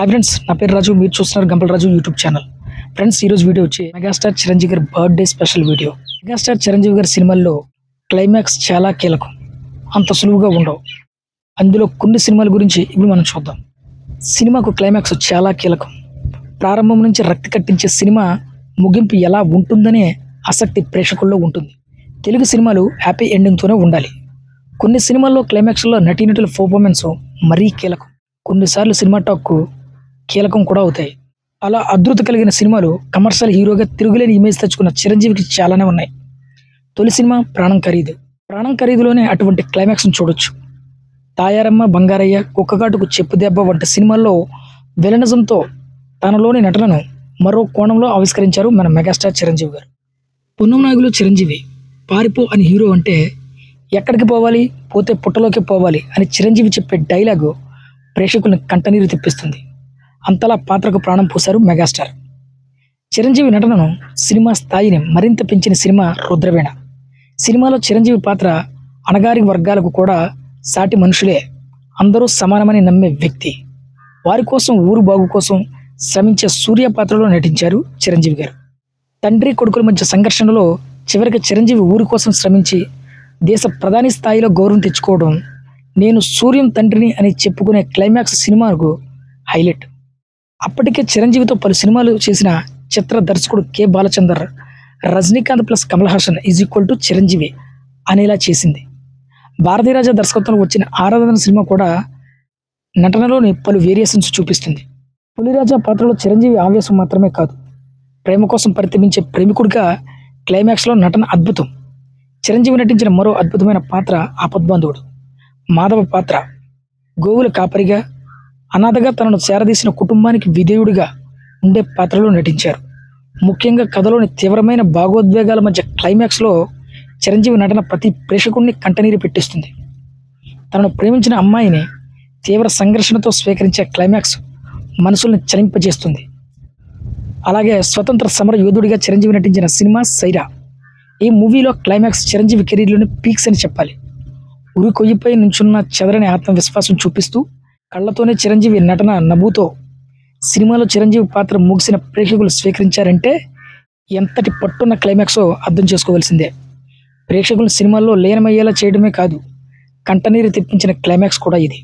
Hi friends, నా పేరు రాజు. మీరు చూస్తున్నారు గంపల రాజు యూట్యూబ్ ఛానల్. ఫ్రెండ్స్, ఈరోజు వీడియో వచ్చి మెగాస్టార్ చిరంజీవి గారి birthday special video. Megastar Chiranjeevi గారి సినిమాల్లో క్లైమాక్స్ చాలా కీలకం, అంత సులువుగా ఉండవు. అందులో కొన్ని సినిమాల గురించి ఇప్పుడు మనం చూద్దాం. సినిమాకు క్లైమాక్స్ చాలా కీలకం. ప్రారంభం నుంచి రక్తి కట్టించే సినిమా ముగింపు ఎలా ఉంటుందనే ఆసక్తి ప్రేక్షకుల్లో ఉంటుంది. తెలుగు సినిమాలు హ్యాపీ ఎండింగ్తోనే ఉండాలి. కొన్ని సినిమాల్లో క్లైమాక్స్లో నటీనటుల పర్ఫార్మెన్స్ మరీ కీలకం. కొన్నిసార్లు సినిమా టాక్కు కీలకం కూడా అవుతాయి. అలా అదృత కలిగిన సినిమాలు కమర్షియల్ హీరోగా తిరుగులేని ఇమేజ్ తెచ్చుకున్న చిరంజీవికి చాలానే ఉన్నాయి. తొలి సినిమా ప్రాణం ఖరీదు. ప్రాణం ఖరీదులోనే అటువంటి క్లైమాక్స్ను చూడొచ్చు. తాయారమ్మ, బంగారయ్య, కుక్కగాటుకు చెప్పు దెబ్బ వంటి సినిమాల్లో విలనిజంతో తనలోని నటనను మరో కోణంలో ఆవిష్కరించారు మన మెగాస్టార్ చిరంజీవి గారు. పున్నం నాగులో చిరంజీవి పారిపో అని హీరో అంటే ఎక్కడికి పోవాలి, పోతే పుట్టలోకి పోవాలి అని చిరంజీవి చెప్పే డైలాగు ప్రేక్షకులను కంటనీరు తెప్పిస్తుంది. అంతలా పాత్రకు ప్రాణం పోశారు మెగాస్టార్. చిరంజీవి నటనను, సినిమా స్థాయిని మరింత పెంచిన సినిమా రుద్రవీణ. సినిమాలో చిరంజీవి పాత్ర అణగారి వర్గాలకు కూడా సాటి మనుషులే, అందరూ సమానమని నమ్మే వ్యక్తి. వారి కోసం, ఊరు బాగు కోసం శ్రమించే సూర్య పాత్రలో నటించారు చిరంజీవి గారు. తండ్రి కొడుకుల మధ్య సంఘర్షణలో చివరికి చిరంజీవి ఊరి కోసం శ్రమించి దేశ ప్రధాని స్థాయిలో గౌరవం తెచ్చుకోవడం, నేను సూర్యం తండ్రిని అని చెప్పుకునే క్లైమాక్స్ సినిమాకు హైలైట్. అప్పటికే చిరంజీవితో పలు సినిమాలు చేసిన చిత్ర దర్శకుడు కె బాలచందర్ రజనీకాంత్ ప్లస్ కమల్ హాసన్ = చిరంజీవి అనేలా చేసింది. భారతీరాజా దర్శకత్వంలో వచ్చిన ఆరాధన సినిమా కూడా నటనలోని పలు వేరియేషన్స్ చూపిస్తుంది. పులిరాజా పాత్రలో చిరంజీవి ఆవేశం మాత్రమే కాదు, ప్రేమ కోసం పరితపించే ప్రేమికుడిగా క్లైమాక్స్లో నటన అద్భుతం. చిరంజీవి నటించిన మరో అద్భుతమైన పాత్ర ఆపద్బాంధవుడు. మాధవ పాత్ర గోవుల కాపరిగా, అనాథగా తనను చేరదీసిన కుటుంబానికి విధేయుడిగా ఉండే పాత్రలో నటించారు. ముఖ్యంగా కథలోని తీవ్రమైన భావోద్వేగాల మధ్య క్లైమాక్స్లో చిరంజీవి నటన ప్రతి ప్రేక్షకుడిని కంటనీరు పెట్టిస్తుంది. తనను ప్రేమించిన అమ్మాయిని తీవ్ర సంఘర్షణతో స్వీకరించే క్లైమాక్స్ మనసుల్ని చలింపజేస్తుంది. అలాగే స్వతంత్ర సమర యోధుడిగా చిరంజీవి నటించిన సినిమా సైరా. ఈ మూవీలో క్లైమాక్స్ చిరంజీవి కెరీర్లోని పీక్స్ అని చెప్పాలి. ఉరి కొయ్యిపై నుంచున్న చెదరని ఆత్మవిశ్వాసం చూపిస్తూ కళ్ళతోనే చిరంజీవి నటన నవ్వుతో సినిమాలో చిరంజీవి పాత్ర ముగిసిన ప్రేక్షకులు స్వీకరించారంటే ఎంతటి పట్టున్న క్లైమాక్సో అర్థం చేసుకోవాల్సిందే. ప్రేక్షకులు సినిమాల్లో లీనమయ్యేలా చేయడమే కాదు, కంటనీరు తెప్పించిన క్లైమాక్స్ కూడా ఇది.